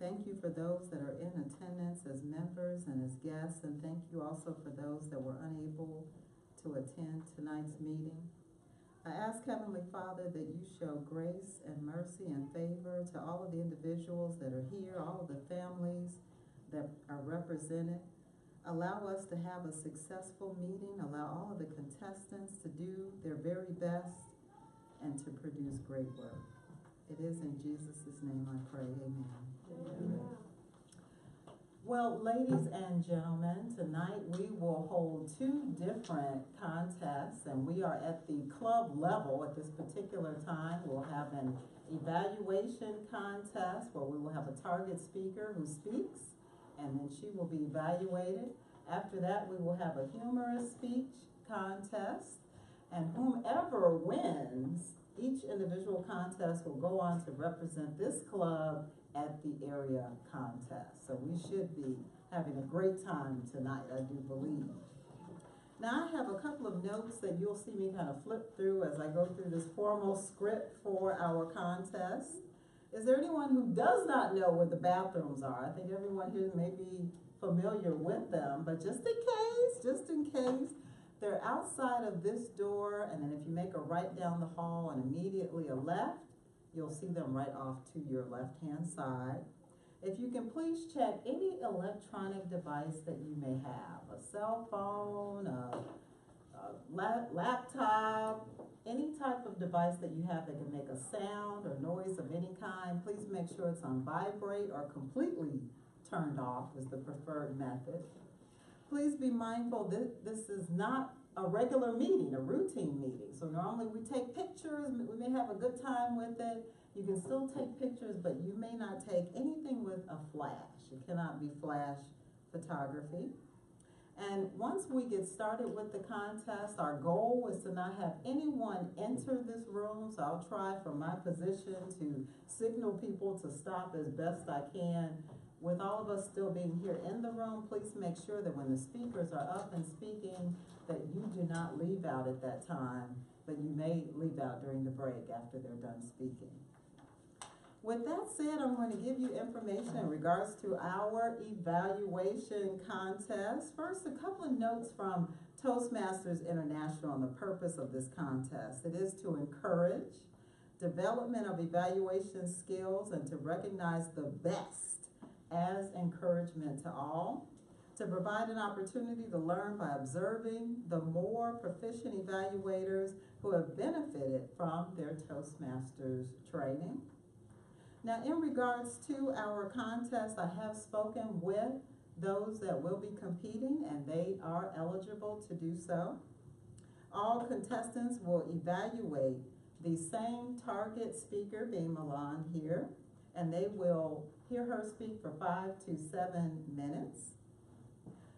Thank you for those that are in attendance as members and as guests, and thank you also for those that were unable to attend tonight's meeting. I ask Heavenly Father that you show grace and mercy and favor to all of the individuals that are here, all of the families that are represented. Allow us to have a successful meeting. Allow all of the contestants to do their very best and to produce great work. It is in Jesus' name I pray, amen. Amen. Well, ladies and gentlemen, tonight we will hold two different contests, and we are at the club level at this particular time. We'll have an evaluation contest where we will have a target speaker who speaks, and then she will be evaluated. After that, we will have a humorous speech contest, and whomever wins each individual contest will go on to represent this club at the area contest. So we should be having a great time tonight, I do believe. Now I have a couple of notes that you'll see me kind of flip through as I go through this formal script for our contest. Is there anyone who does not know what the bathrooms are? I think everyone here may be familiar with them, but just in case, they're outside of this door, and then if you make a right down the hall and immediately a left, you'll see them right off to your left-hand side. If you can please check any electronic device that you may have, a cell phone, a laptop, any type of device that you have that can make a sound or noise of any kind, please make sure it's on vibrate or completely turned off is the preferred method. Please be mindful that this is not a regular meeting, a routine meeting. So normally we take pictures, we may have a good time with it. You can still take pictures, but you may not take anything with a flash. It cannot be flash photography. And once we get started with the contest, our goal is to not have anyone enter this room. So I'll try from my position to signal people to stop as best I can. With all of us still being here in the room, please make sure that when the speakers are up and speaking, that you do not leave out at that time, but you may leave out during the break after they're done speaking. With that said, I'm going to give you information in regards to our evaluation contest. First, a couple of notes from Toastmasters International on the purpose of this contest. It is to encourage development of evaluation skills and to recognize the best as encouragement to all, to provide an opportunity to learn by observing the more proficient evaluators who have benefited from their Toastmasters training. Now, in regards to our contest, I have spoken with those that will be competing, and they are eligible to do so. All contestants will evaluate the same target speaker, being Milan here, and they will hear her speak for 5 to 7 minutes.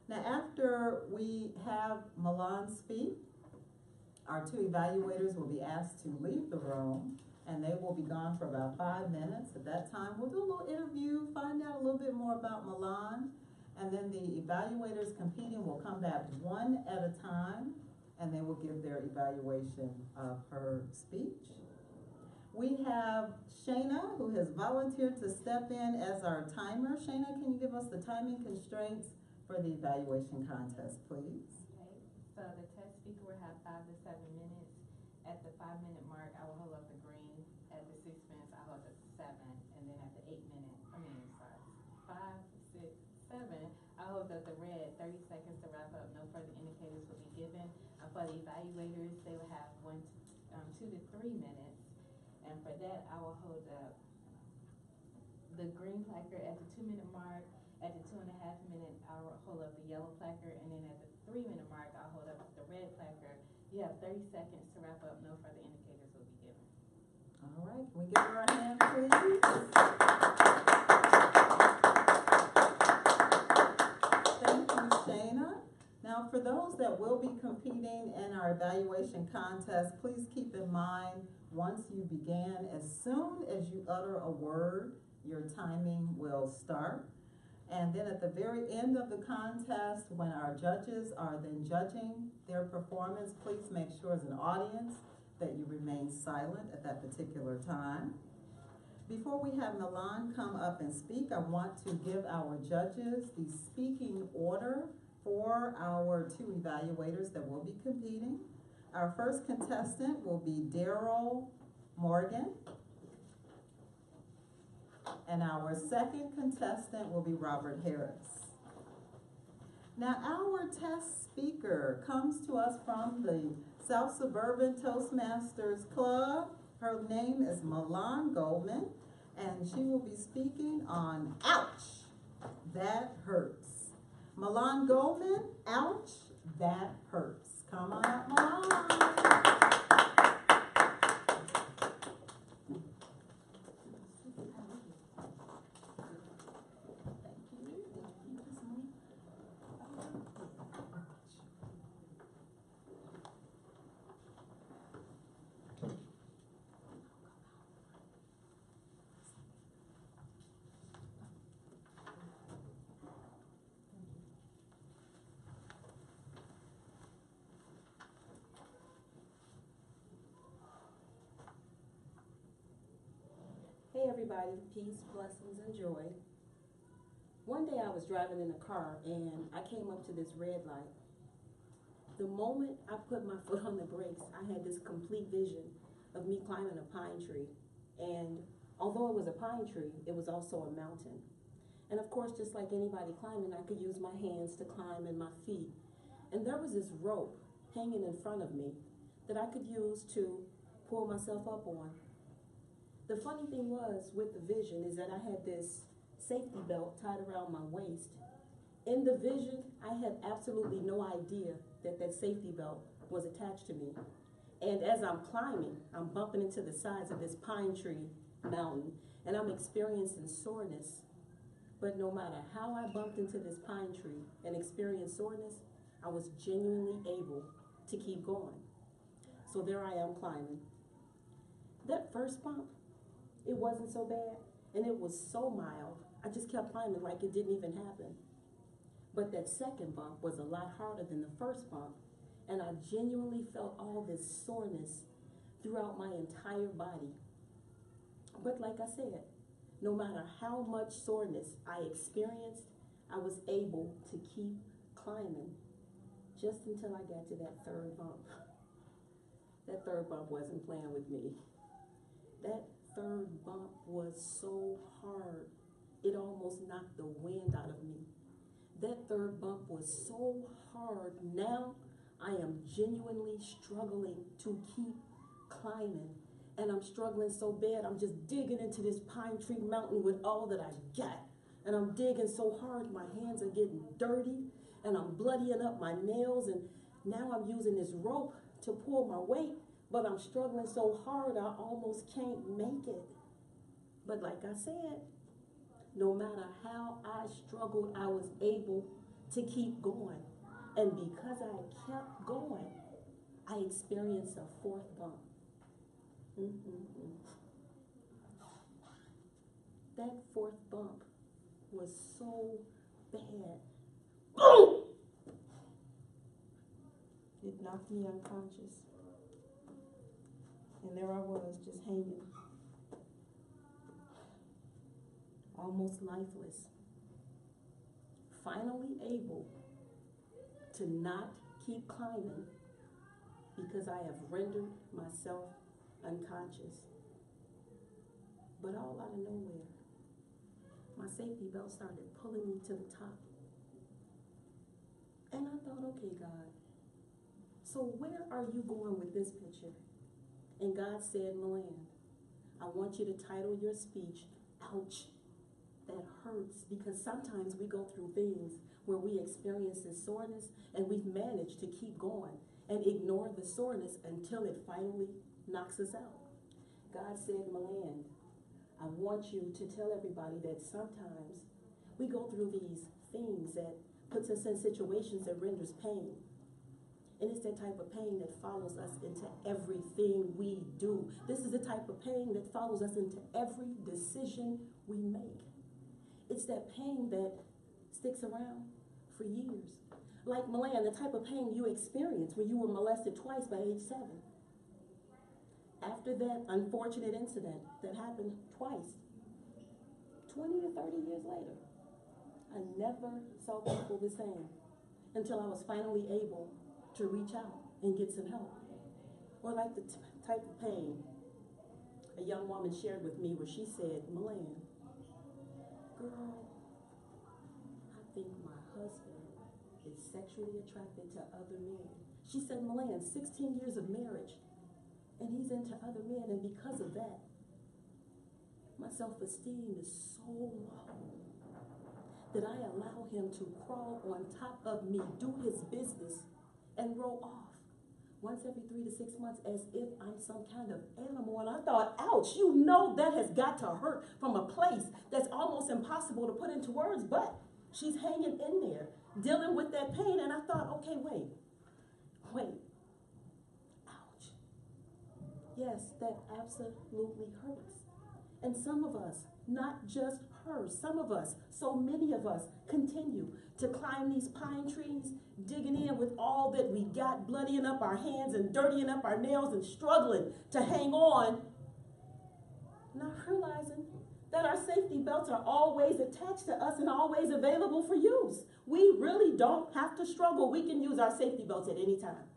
Now, after we have Milan speak, our two evaluators will be asked to leave the room, and they will be gone for about 5 minutes. At that time, we'll do a little interview, find out a little bit more about Milan, and then the evaluators competing will come back one at a time, and they will give their evaluation of her speech. We have Shayna, who has volunteered to step in as our timer. Shayna, can you give us the timing constraints for the evaluation contest, please? Okay, so the test speaker will have 5 to 7 minutes. At the 5-minute mark, I will hold up the green. At the 6 minutes, I hold up the 7. And then at the 5, 6, 7, I hold up the red. 30 seconds to wrap up. No further indicators will be given. For the evaluators, they will have 2 to 3 minutes. And for that, I will hold up the green placard at the 2-minute mark. At the 2.5 minute, I'll hold up the yellow placard. And then at the 3-minute mark, I'll hold up the red placard. You have 30 seconds to wrap up. No further indicators will be given. All right, can we give her a hand, please? Thank you, Shayna. Now, for those that will be competing in our evaluation contest, please keep in mind, once you begin, as soon as you utter a word, your timing will start. And then at the very end of the contest, when our judges are then judging their performance, please make sure as an audience that you remain silent at that particular time. Before we have Milan come up and speak, I want to give our judges the speaking order for our two evaluators that will be competing. Our first contestant will be Daryl Morgan. And our second contestant will be Robert Harris. Now, our test speaker comes to us from the South Suburban Toastmasters Club. Her name is Milan Goldman, and she will be speaking on Ouch, That Hurts. Milan Goldman, Ouch, That Hurts. Come on up, Milan. Hey everybody, peace, blessings, and joy. One day I was driving in a car and I came up to this red light. The moment I put my foot on the brakes, I had this complete vision of me climbing a pine tree. And although it was a pine tree, it was also a mountain. And of course, just like anybody climbing, I could use my hands to climb and my feet. And there was this rope hanging in front of me that I could use to pull myself up on. The funny thing was with the vision is that I had this safety belt tied around my waist. In the vision, I had absolutely no idea that that safety belt was attached to me. And as I'm climbing, I'm bumping into the sides of this pine tree mountain, and I'm experiencing soreness. But no matter how I bumped into this pine tree and experienced soreness, I was genuinely able to keep going. So there I am climbing. That first bump, it wasn't so bad, and it was so mild. I just kept climbing like it didn't even happen. But that second bump was a lot harder than the first bump, and I genuinely felt all this soreness throughout my entire body. But like I said, no matter how much soreness I experienced, I was able to keep climbing just until I got to that third bump. That third bump wasn't playing with me. That third bump was so hard, it almost knocked the wind out of me. That third bump was so hard, now I am genuinely struggling to keep climbing. And I'm struggling so bad, I'm just digging into this pine tree mountain with all that I got. And I'm digging so hard, my hands are getting dirty, and I'm bloodying up my nails, and now I'm using this rope to pull my weight, but I'm struggling so hard, I almost can't make it. But like I said, no matter how I struggled, I was able to keep going. And because I kept going, I experienced a fourth bump. That fourth bump was so bad. Boom! It knocked me unconscious. And there I was, just hanging, almost lifeless. Finally able to not keep climbing because I have rendered myself unconscious. But all out of nowhere, my safety belt started pulling me to the top. And I thought, okay, God, so where are you going with this picture? And God said, Milan, I want you to title your speech, Ouch, That Hurts, because sometimes we go through things where we experience this soreness and we've managed to keep going and ignore the soreness until it finally knocks us out. God said, Milan, I want you to tell everybody that sometimes we go through these things that puts us in situations that renders pain. And it's that type of pain that follows us into everything we do. This is the type of pain that follows us into every decision we make. It's that pain that sticks around for years. Like Milan, the type of pain you experienced when you were molested twice by age 7. After that unfortunate incident that happened twice, 20 to 30 years later, I never saw people the same until I was finally able to reach out and get some help. Or like the type of pain a young woman shared with me where she said, Milan, girl, I think my husband is sexually attracted to other men. She said, Milan, 16 years of marriage, and he's into other men, and because of that, my self-esteem is so low that I allow him to crawl on top of me, do his business, and roll off once every 3 to 6 months as if I'm some kind of animal. And I thought, ouch, you know that has got to hurt from a place that's almost impossible to put into words, but she's hanging in there, dealing with that pain. And I thought, okay, wait, ouch. Yes, that absolutely hurts. And some of us, not just her, some of us, so many of us, continue to climb these pine trees, digging in with all that we got, bloodying up our hands and dirtying up our nails and struggling to hang on, not realizing that our safety belts are always attached to us and always available for use. We really don't have to struggle. We can use our safety belts at any time.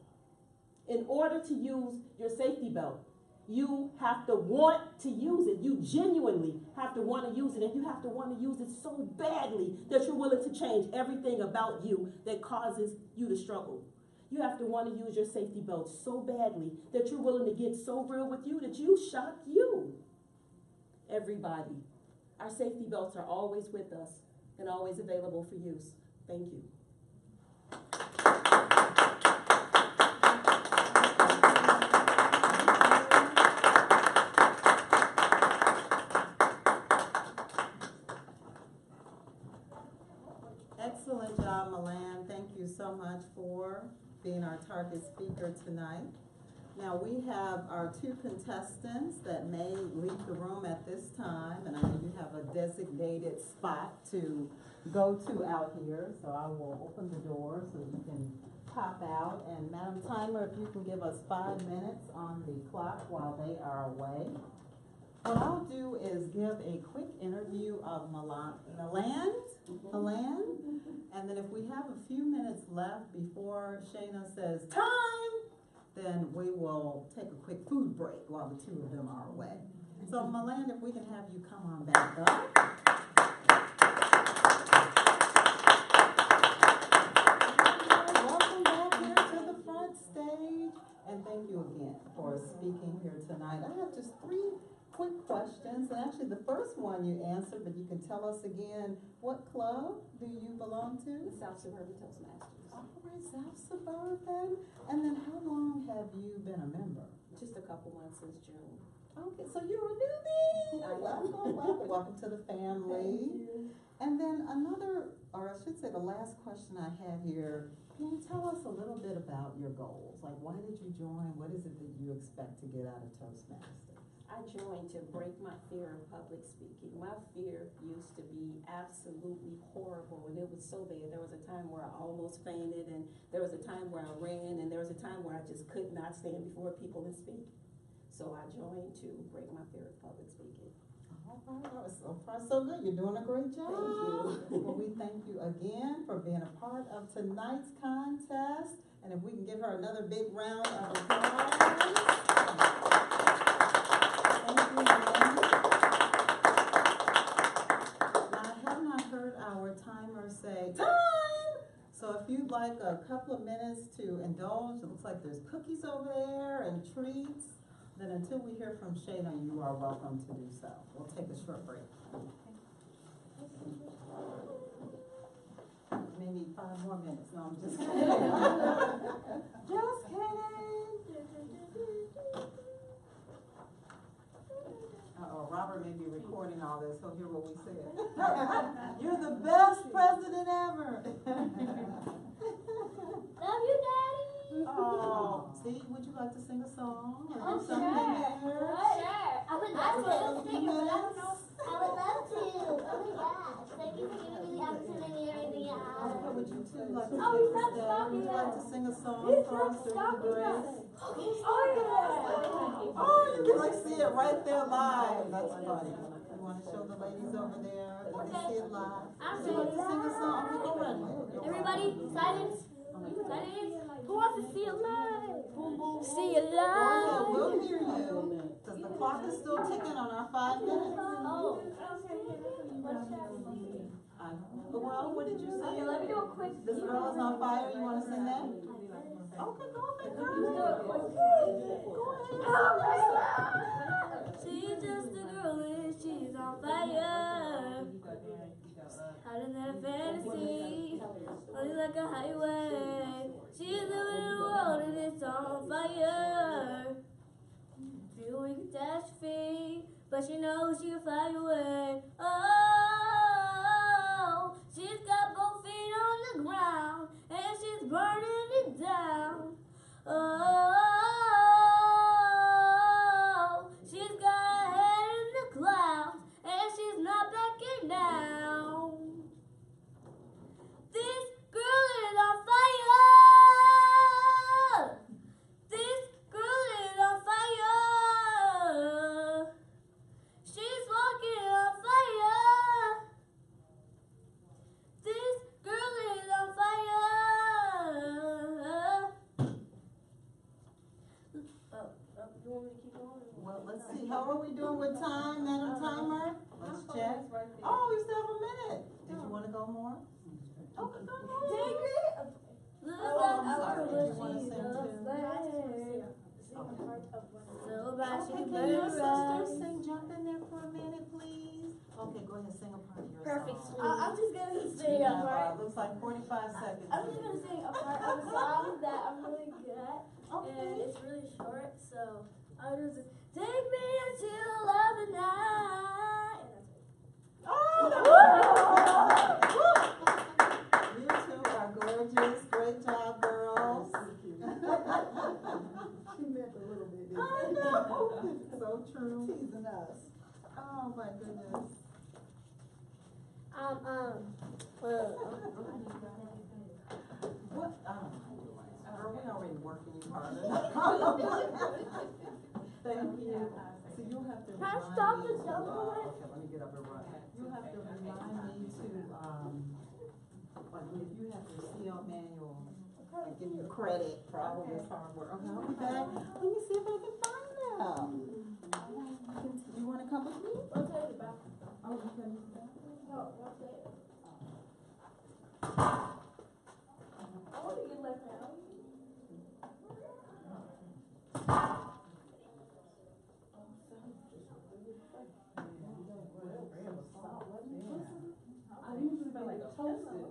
In order to use your safety belt, you have to want to use it. You genuinely have to want to use it, and you have to want to use it so badly that you're willing to change everything about you that causes you to struggle. You have to want to use your safety belt so badly that you're willing to get so real with you that you shock you. Everybody, our safety belts are always with us and always available for use. Thank you. Excellent job, Milan. Thank you so much for being our target speaker tonight. Now we have our 2 contestants that may leave the room at this time, and I know you have a designated spot to go to out here, so I will open the door so you can pop out. And Madam Timer, if you can give us 5 minutes on the clock while they are away. What I'll do is give a quick interview of Milan, and then if we have a few minutes left before Shayna says time, then we will take a quick food break while the 2 of them are away. So Milan, if we can have you come on back up. Welcome back here to the front stage, and thank you again for speaking here tonight. I have just 3 quick questions, and actually the first one you answered, but you can tell us again, what club do you belong to? The South Suburban Toastmasters. All right, South Suburban. And then how long have you been a member? Just a couple months since June. Okay, so you're a newbie. Welcome to the family. Thank you. And then another, or I should say the last question I have here, can you tell us a little bit about your goals? Like, why did you join? What is it that you expect to get out of Toastmasters? I joined to break my fear of public speaking. My fear used to be absolutely horrible, and it was so bad. There was a time where I almost fainted, and there was a time where I ran, and there was a time where I just could not stand before people and speak. So I joined to break my fear of public speaking. All right, so far so good. You're doing a great job. Thank you. Well, we thank you again for being a part of tonight's contest, and if we can give her another big round of applause. Thank you, Milan. Now, I have not heard our timer say time. So if you'd like a couple of minutes to indulge, it looks like there's cookies over there and treats. Then until we hear from Shayna, you are welcome to do so. We'll take a short break. Maybe 5 more minutes. No, I'm just kidding. Just kidding. Uh-oh, Robert may be recording all this. He'll hear what we said. You're the best president ever. Love you, Daddy. Oh, see, would you like to sing a song? Or Oh, do something here? Sure. I would love to. Few minutes? I would love to. Oh my gosh. Thank you for giving me the opportunity and everything else. Okay, would you two like to Oh, take he's this not down? stopping Would you like us. to sing a song He's for not us during the stopping break? us. Oh, yeah. Oh, you can like see it right there live. That's funny. wanna show the ladies over there? Let me Okay. see it live. I'm You want to ready. sing a song? Okay, go right ahead. Everybody, silence. Silence. Who wants to see a live? See a Go ahead, live. we'll hear you, cause the clock is still ticking on our 5 minutes. Oh. Well, what did you say? Okay, let me do a quick. This girl is on fire, you wanna sing that? Okay, go ahead, girl. Go ahead. She's just a girl and she's on fire. Hiding that fantasy, only like a highway. She's living in a world and it's on fire. Feeling catastrophe, but she knows she can fly away. Oh, she's got both feet on the ground and she's burning it down. Oh, she's got her head in the clouds and she's not backing down. This girl is on fire. This girl is on fire. She's walking on fire. This girl is on fire. You want me to keep going? Well, let's see, how are we doing with time, Madam Timer? Let's check. Oh, you still have a minute. Did you wanna go more? Okay, go more. Look Oh, like I'm sorry. a Did you wanna sing too? So bad she Okay, can can your burn sisters sing, jump in there for a minute, please? Okay, go ahead, sing a part of your Perfect. song. I'm just gonna You sing a have, part. looks like 45 seconds. I'm just gonna sing a part of a song that I'm really good at, and Okay. it's really short. So I'll just take me until love the night. And that's it. Oh! You two are gorgeous. Great job, girls. She meant a little bit. I know. So true. Teasing us. Oh my goodness. What? Girl, we already working you harder. Thank you. So you'll have to Can I remind stop me the to, double one? okay, let me get up and run. You'll have to remind me to, like, if you have your CL manual, I give you credit for all of this hard work. Okay, I'll be back. Let me see if I can find them. You wanna come with me? I'll tell you about it. Oh, you can use that? No, that's it. I want to get left out. I usually feel like toasted.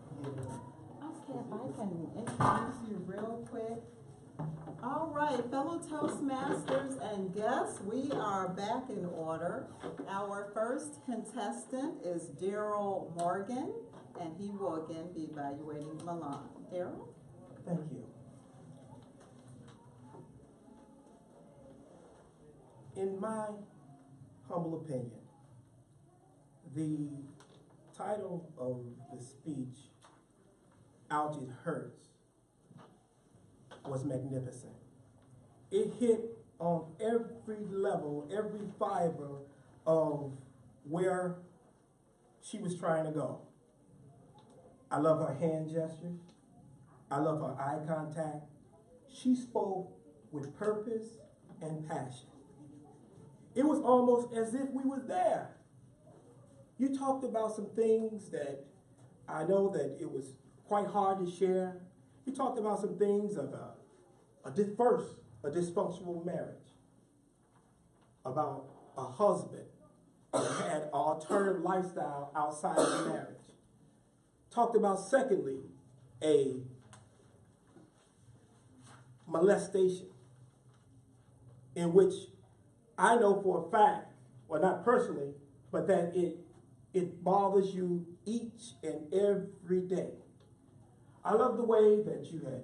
Okay, if I can introduce you real quick. All right, fellow Toastmasters and guests, we are back in order. Our first contestant is Daryl Morgan, and he will again be evaluating Milan. Daryl? Thank you. In my humble opinion, the title of the speech, Ouch, It Hurts, was magnificent. It hit on every level, every fiber of where she was trying to go. I love her hand gestures. I love her eye contact. She spoke with purpose and passion. It was almost as if we were there. You talked about some things that I know that it was quite hard to share. You talked about some things of a dysfunctional marriage, about a husband that had an alternative lifestyle outside of marriage. Talked about, secondly, a molestation in which I know for a fact, well, not personally, but that it bothers you each and every day. I love the way that you had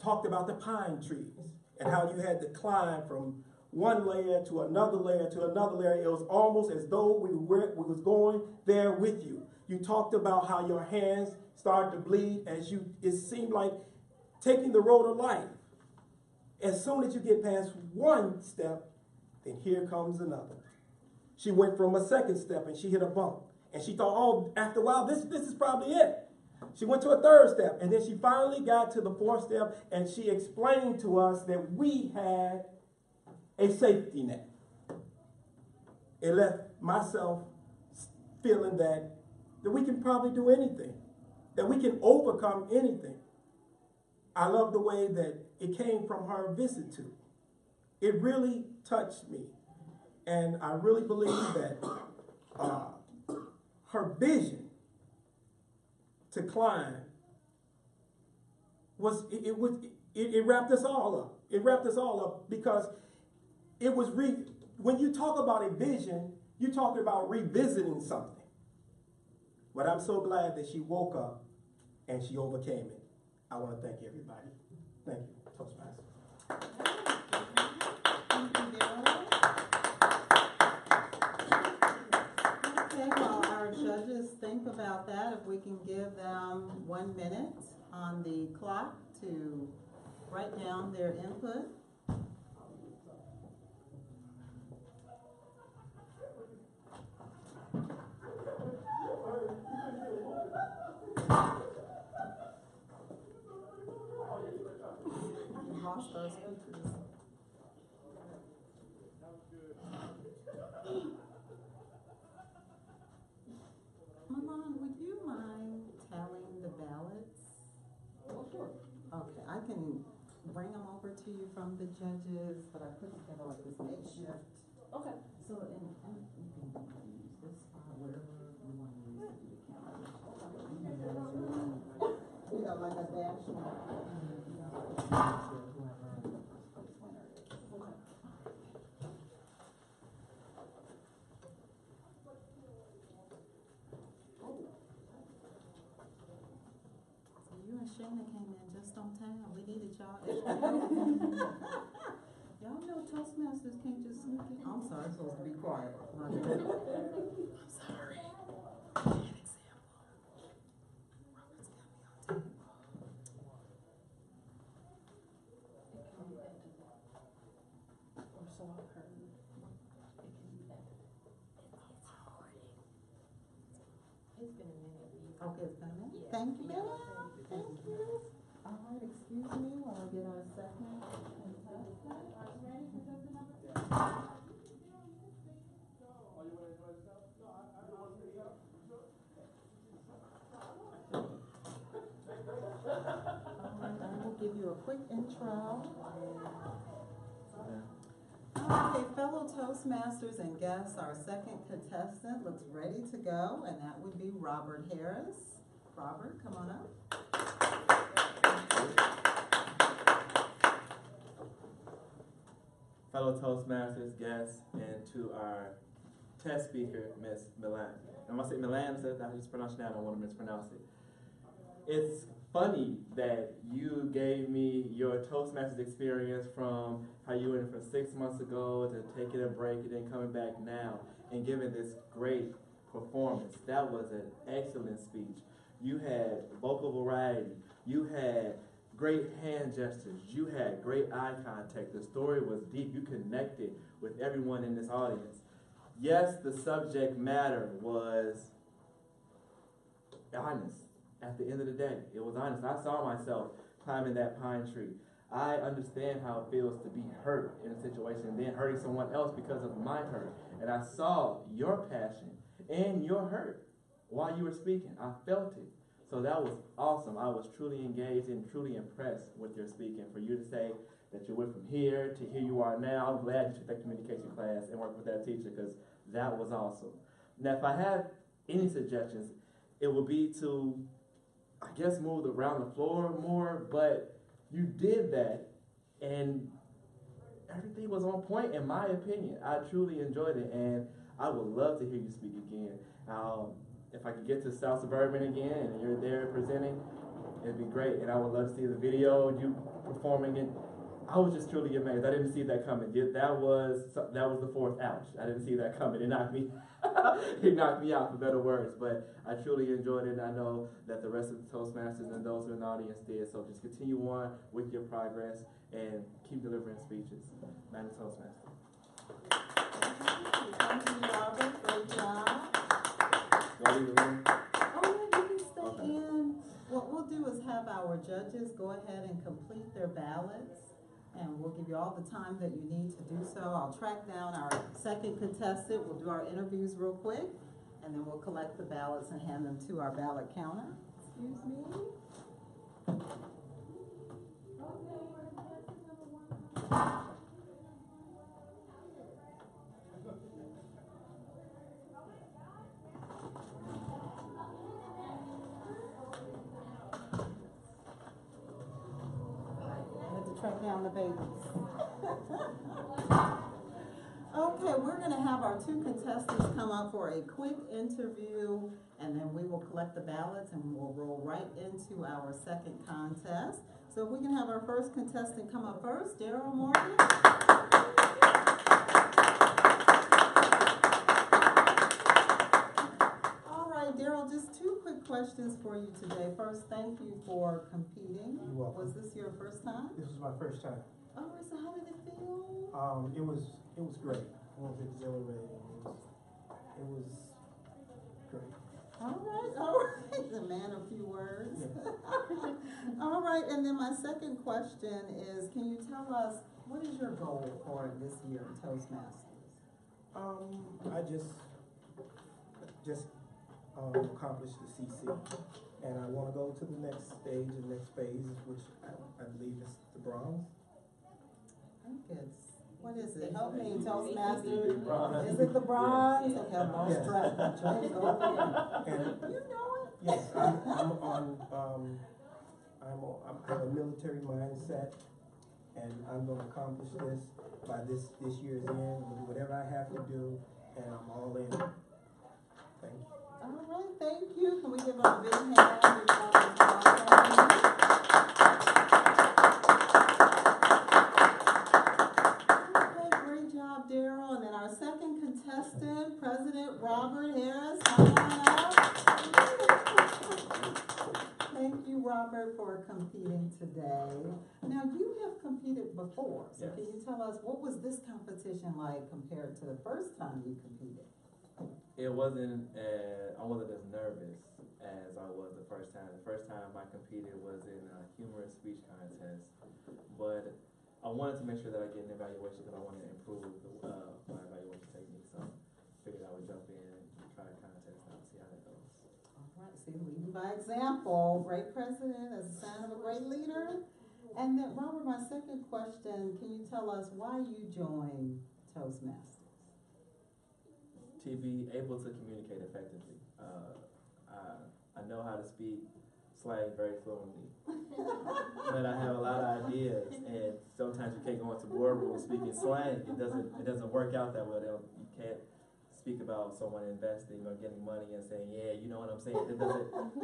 talked about the pine trees and how you had to climb from one layer to another layer to another layer. It was almost as though we was going there with you. You talked about how your hands started to bleed as it seemed like taking the road of life. As soon as you get past one step, then here comes another. She went from a second step and she hit a bump. And she thought, oh, after a while, this is probably it. She went to a third step, and then she finally got to the fourth step, and she explained to us that we had a safety net. It left myself feeling that we can probably do anything, that we can overcome anything. I love the way that it came from her vicissitude. It really touched me, and I really believe that her vision to climb it wrapped us all up. It wrapped us all up because it was when you talk about a vision, you talk about revisiting something. But I'm so glad that she woke up and she overcame it. I want to thank everybody. Thank you, Toastmasters. Okay, while our judges think about that, if we can give them 1 minute on the clock to write down their input. We lost our speakers. Milan, would you mind tallying the ballots? Oh, sure. Okay, I can bring them over to you from the judges, but I put together like this makeshift. Okay. So, and you can use this spot, whatever you want to use to do the camera. You know, like a dash line. You and Shayna came in just on time. We needed y'all. Y'all know Toastmasters can't just sneak in. I'm sorry, I'm supposed to be quiet. My bad. I'm sorry. Bad example. Robert's got me on tape. Or so I've heard. It's been a minute. Okay, it's been a minute. Yeah. Thank you. Yeah. Thank you. All right, excuse me while I get our second. Alright, I will give you a quick intro. Okay, fellow Toastmasters and guests, our second contestant looks ready to go, and that would be Robert Harris. Robert, come on up. Fellow Toastmasters, guests, and to our test speaker, Miss Milan. And when I say Milan, I just pronounce it now, I don't want to mispronounce it. It's funny that you gave me your Toastmasters experience from how you went from 6 months ago to taking a break and then coming back now and giving this great performance. That was an excellent speech. You had vocal variety. You had great hand gestures. You had great eye contact. The story was deep. You connected with everyone in this audience. Yes, the subject matter was honest. At the end of the day, it was honest. I saw myself climbing that pine tree. I understand how it feels to be hurt in a situation and then hurting someone else because of my hurt. And I saw your passion and your hurt while you were speaking. I felt it. So that was awesome. I was truly engaged and truly impressed with your speaking. For you to say that you went from here to here you are now, I'm glad you took that communication class and worked with that teacher because that was awesome. Now, if I have any suggestions, it would be to, I guess, move around the floor more, but you did that and everything was on point in my opinion. I truly enjoyed it and I would love to hear you speak again. If I could get to South Suburban again and you're there presenting, it'd be great. And I would love to see the video. You performing it. I was just truly amazed. I didn't see that coming. That was the fourth ouch. I didn't see that coming. It knocked me out, for better words. But I truly enjoyed it, and I know that the rest of the Toastmasters and those in the audience did. So just continue on with your progress and keep delivering speeches. Madam Toastmaster. Thank you, Robert. Great job. Do I leave the room? Oh, yeah, you can stay Okay. in. What we'll do is have our judges go ahead and complete their ballots, and we'll give you all the time that you need to do so. I'll track down our second contestant. We'll do our interviews real quick, and then we'll collect the ballots and hand them to our ballot counter. Excuse me. Track down the babies. Okay, we're gonna have our two contestants come up for a quick interview, and then we will collect the ballots and we'll roll right into our second contest. So if we can have our first contestant come up first, Daryl Morgan. All right, Daryl, just two quick questions for you today. First, thank you for competing. You're welcome. Was this your first time? This was my first time. Oh, so how did it feel? It was great. It was exhilarating. It was great. All right. The man of few words. Yeah. All right, and then my second question is, can you tell us, what is your goal for this year in Toastmasters? I just accomplished the CC, and I want to go to the next stage, the next phase, which I believe is the bronze. I think it's, what is it? Help me, Toastmasters. Bronze. Is it the bronze? Yes. Okay, I'm all Yes. strapped. And You know it. yes, I have a military mindset, and I'm going to accomplish this by this year's end. We'll do whatever I have to do, and I'm all in. Thank you. All right, thank you. Can we give him a big hand? Okay, great job, Daryl. And then our second contestant, President Robert Harris. Come on up. Thank you, Robert, for competing today. Now, you have competed before, so Yes. can you tell us, what was this competition like compared to the first time you competed? It wasn't, I wasn't as nervous as I was the first time. The first time I competed was in a humorous speech contest, but I wanted to make sure that I get an evaluation because I wanted to improve my evaluation technique. So I figured I would jump in and try a contest out and see how that goes. All right, see, leading by example, great president as a sign of a great leader. And then, Robert, my second question, can you tell us why you joined Toastmasters? To be able to communicate effectively. I know how to speak slang very fluently, but I have a lot of ideas, and sometimes you can't go into boardrooms speaking slang. It doesn't work out that well. You can't speak about someone investing or getting money and saying, yeah, you know what I'm saying. It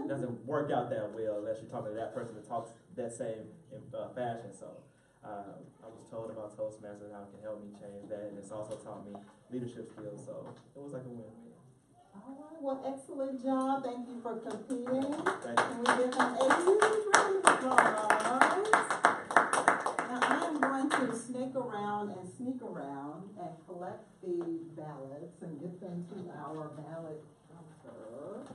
doesn't work out that well unless you're talking to that person that talks that same fashion. So I was told about Toastmasters, how it can help me change that, and it's also taught me leadership skills. So it was like a win-win. All right, well, excellent job. Thank you for competing. Thank you. Can we give him a huge round of applause? Now, I am going to sneak around and collect the ballots and get them to our ballot counter.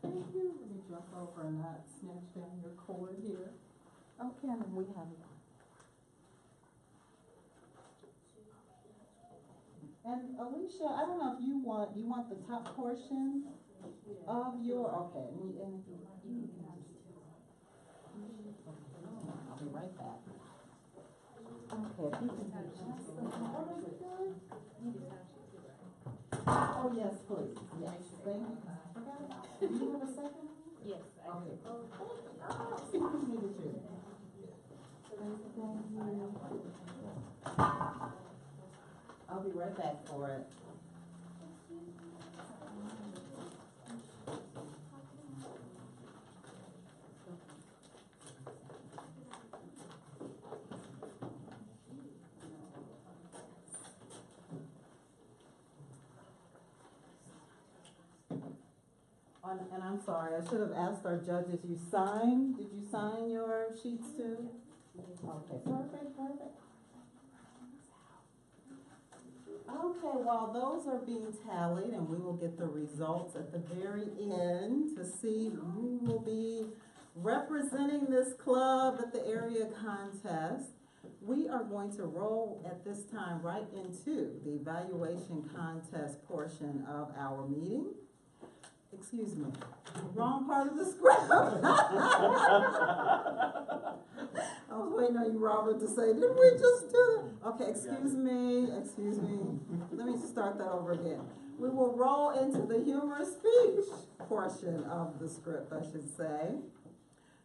Thank you. Let me jump over and not snatch down your cord here. Okay, and we have one. And Alicia, I don't know if you want the top portion of your, okay, I'll be right back. Okay, if you can do just oh, yes, please, yes, thank you. Do you have a second? Yes, I Okay. do. Excuse me, did you? I'll be right back for it. And I'm sorry, I should have asked our judges, did you sign your sheets too? Okay, perfect. Okay, while those are being tallied, and we will get the results at the very end to see who will be representing this club at the area contest, we are going to roll at this time right into the evaluation contest portion of our meeting. Excuse me, wrong part of the script. I was waiting on you, Robert, to say, did we just do that? Okay, excuse me. Let me start that over again. We will roll into the humorous speech portion of the script, I should say.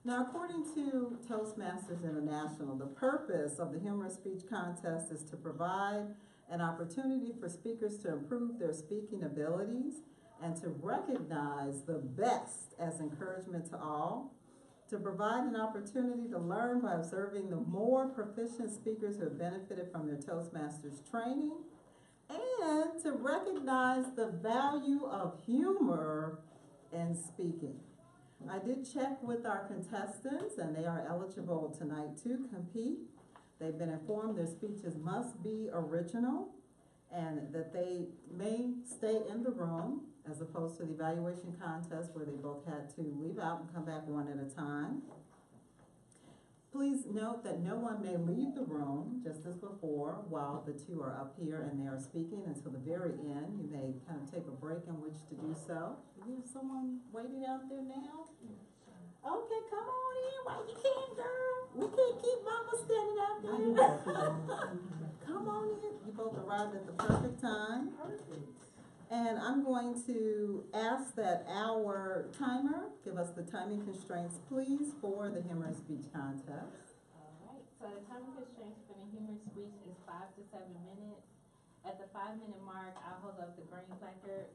Now, according to Toastmasters International, the purpose of the humorous speech contest is to provide an opportunity for speakers to improve their speaking abilities and to recognize the best as encouragement to all, to provide an opportunity to learn by observing the more proficient speakers who have benefited from their Toastmasters training, and to recognize the value of humor in speaking. I did check with our contestants, and they are eligible tonight to compete. They've been informed their speeches must be original and that they may stay in the room, as opposed to the evaluation contest where they both had to leave out and come back one at a time. Please note that no one may leave the room, just as before, while the two are up here and they are speaking until the very end. You may kind of take a break in which to do so. Do we have someone waiting out there now? Okay, come on in. Why you can't, girl? We can't keep mama standing out there. Come on in. You both arrived at the perfect time. And I'm going to ask that our timer give us the timing constraints, please, for the humorous speech contest. Alright, so the timing constraints for the humorous speech is 5 to 7 minutes. At the 5-minute mark, I'll hold up the green placard.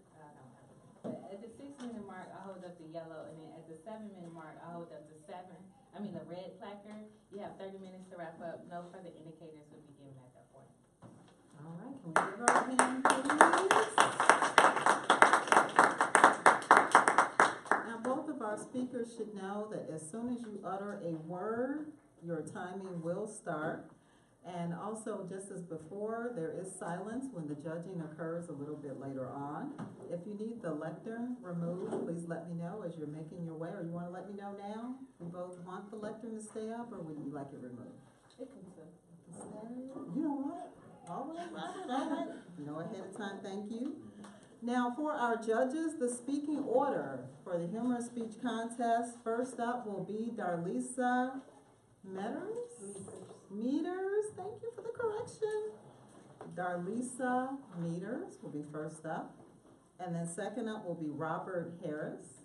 But at the 6-minute mark, I'll hold up the yellow, and then at the 7-minute mark, I'll hold up the the red placard. You have 30 minutes to wrap up. No further indicators will be given at that point. All right, can we give our hand, please? Now, both of our speakers should know that as soon as you utter a word, your timing will start. And also, just as before, there is silence when the judging occurs a little bit later on. If you need the lectern removed, please let me know as you're making your way, or you want to let me know now? You both want the lectern to stay up, or would you like it removed? It can stay. You don't want it? All right, Robert, all right. Know ahead of time, thank you. Now, for our judges, the speaking order for the humorous speech contest, first up will be Darlisa Meters, thank you for the correction. Darlisa Meters will be first up. And then second up will be Robert Harris.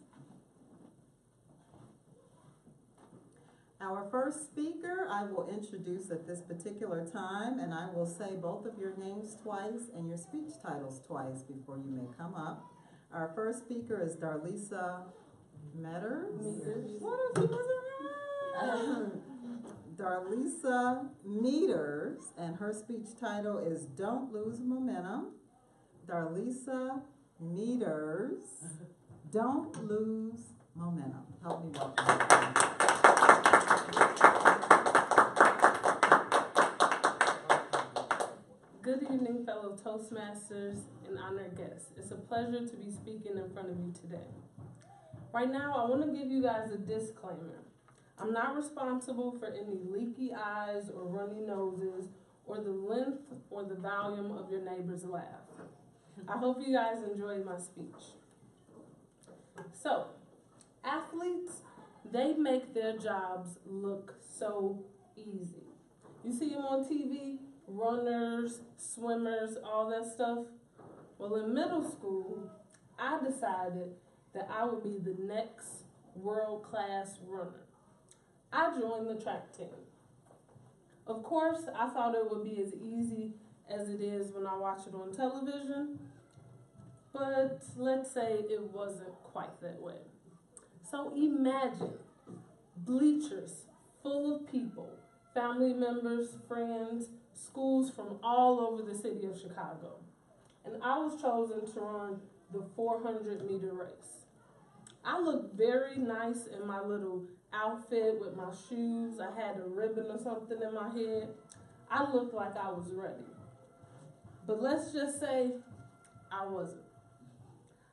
Our first speaker I will introduce at this particular time, and I will say both of your names twice and your speech titles twice before you may come up. Our first speaker is Darlisa Meters. What if she wasn't right? Darlisa Meters, and her speech title is Don't Lose Momentum. Darlisa Meters, Don't Lose Momentum. Help me welcome her. Good evening, fellow Toastmasters and honored guests. It's a pleasure to be speaking in front of you today. Right now, I want to give you guys a disclaimer. I'm not responsible for any leaky eyes or runny noses or the length or the volume of your neighbor's laugh. I hope you guys enjoyed my speech. So, athletes, they make their jobs look so easy. You see them on TV, runners, swimmers, all that stuff. Well, in middle school, I decided that I would be the next world-class runner. I joined the track team. Of course, I thought it would be as easy as it is when I watch it on television, but let's say it wasn't quite that way. So imagine bleachers full of people, family members, friends, schools from all over the city of Chicago. And I was chosen to run the 400-meter race. I looked very nice in my little outfit with my shoes. I had a ribbon or something in my head. I looked like I was ready. But let's just say I wasn't.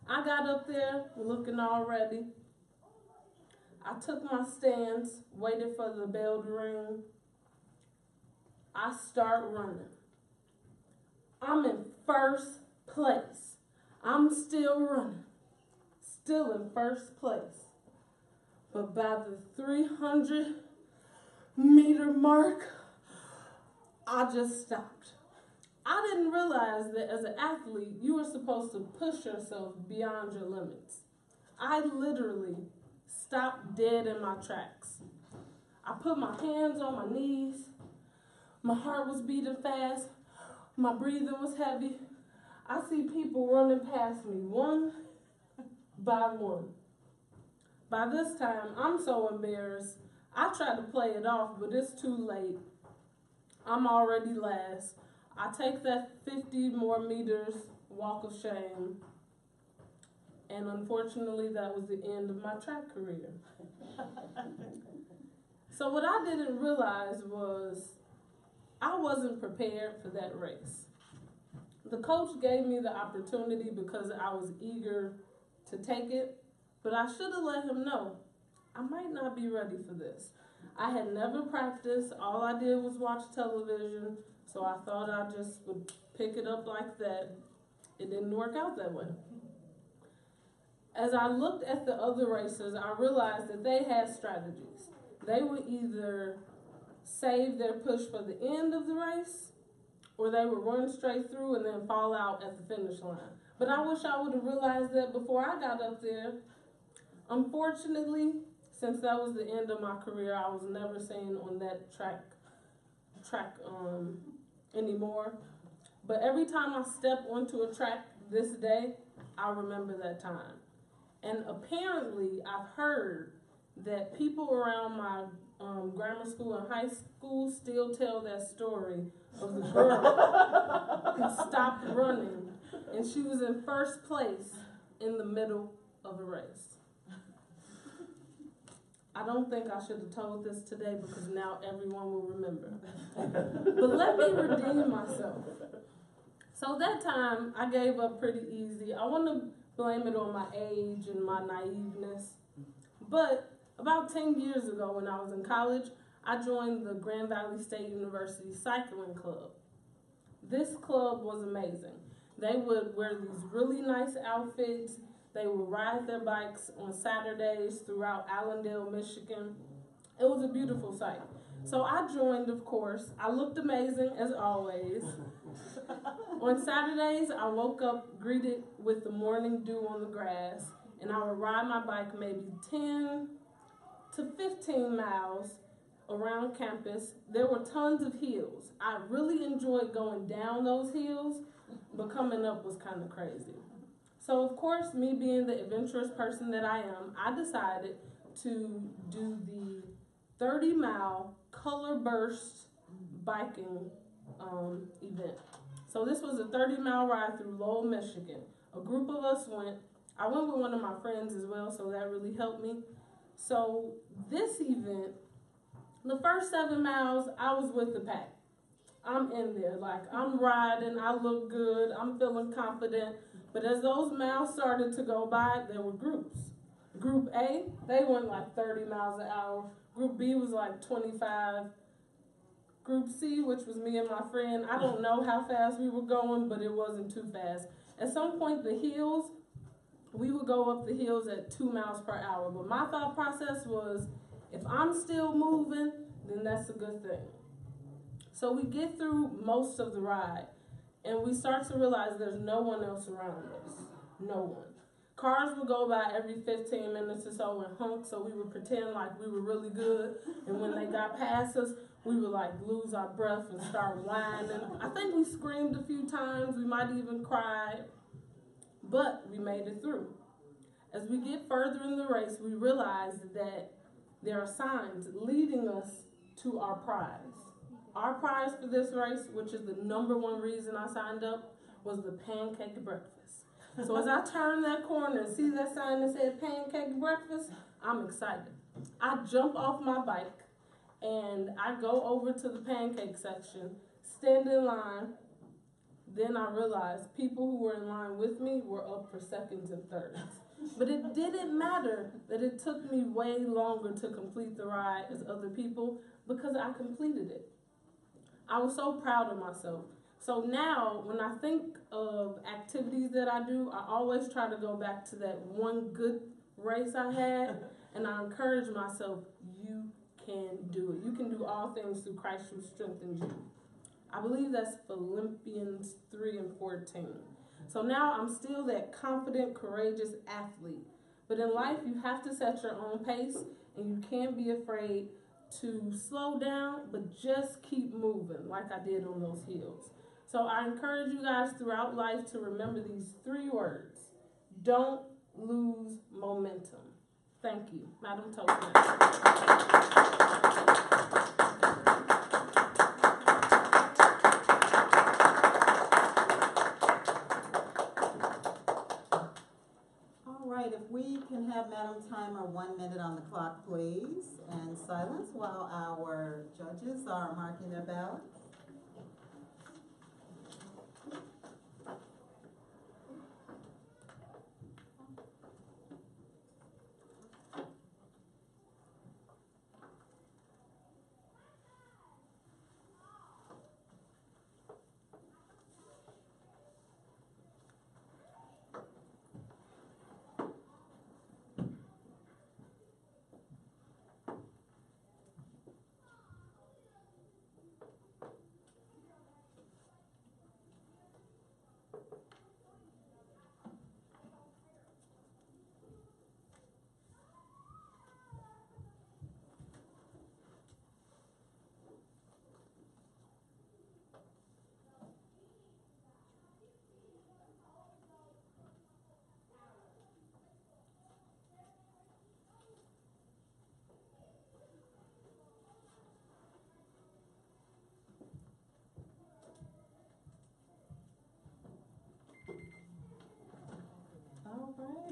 I got up there looking all ready. I took my stance, waited for the bell to ring. I start running. I'm in first place. I'm still running. Still in first place. But by the 300-meter mark, I just stopped. I didn't realize that as an athlete, you were supposed to push yourself beyond your limits. I literally stopped dead in my tracks. I put my hands on my knees. My heart was beating fast. My breathing was heavy. I see people running past me one by one. By this time, I'm so embarrassed. I tried to play it off, but it's too late. I'm already last. I take that 50 more meters walk of shame, and unfortunately, that was the end of my track career. So what I didn't realize was I wasn't prepared for that race. The coach gave me the opportunity because I was eager to take it, but I should have let him know I might not be ready for this. I had never practiced. All I did was watch television, so I thought I just would pick it up like that. It didn't work out that way. As I looked at the other racers, I realized that they had strategies. They would either save their push for the end of the race, or they would run straight through and then fall out at the finish line. But I wish I would have realized that before I got up there. Unfortunately, since that was the end of my career, I was never seen on that track anymore. But every time I step onto a track this day, I remember that time. And apparently, I've heard that people around my grammar school and high school still tell that story of the girl who stopped running and she was in first place in the middle of a race. I don't think I should have told this today because now everyone will remember. But let me redeem myself. So that time, I gave up pretty easy. I want to blame it on my age and my naiveness. But about 10 years ago when I was in college, I joined the Grand Valley State University Cycling Club. This club was amazing. They would wear these really nice outfits. They would ride their bikes on Saturdays throughout Allendale, Michigan. It was a beautiful sight. So I joined, of course. I looked amazing, as always. On Saturdays, I woke up greeted with the morning dew on the grass, and I would ride my bike maybe 10 to 15 miles around campus. There were tons of hills. I really enjoyed going down those hills, but coming up was kind of crazy. So, of course, me being the adventurous person that I am, I decided to do the 30-mile color burst biking event. So this was a 30-mile ride through Lowell, Michigan. A group of us went. I went with one of my friends as well, so that really helped me. So this event, the first 7 miles, I was with the pack. I'm in there, like I'm riding, I look good, I'm feeling confident. But as those miles started to go by, there were groups. Group A, they went like 30 miles an hour. Group B was like 25. Group C, which was me and my friend, I don't know how fast we were going, but it wasn't too fast. At some point, the hills, we would go up the hills at 2 miles per hour. But my thought process was, if I'm still moving, then that's a good thing. So we get through most of the ride, and we start to realize there's no one else around us. No one. Cars would go by every 15 minutes or so and honk, so we would pretend like we were really good. And when they got past us, we would like lose our breath and start whining. I think we screamed a few times. We might even cried, but we made it through. As we get further in the race, we realize that there are signs leading us to our prize. Our prize for this race, which is the #1 reason I signed up, was the pancake breakfast. So as I turn that corner and see that sign that said pancake breakfast, I'm excited. I jump off my bike and I go over to the pancake section, stand in line. Then I realized people who were in line with me were up for seconds and thirds. But it didn't matter that it took me way longer to complete the ride as other people because I completed it. I was so proud of myself. So now when I think of activities that I do, I always try to go back to that one good race I had, and I encourage myself, you can do it. You can do all things through Christ who strengthens you. I believe that's Philippians 3:14. So now I'm still that confident, courageous athlete. But in life, you have to set your own pace, and you can't be afraid to slow down, but just keep moving like I did on those hills. So I encourage you guys throughout life to remember these 3 words. Don't lose momentum. Thank you, Madam Toastmaster. If we can have Madam Timer 1 minute on the clock, please, and silence while our judges are marking their ballots.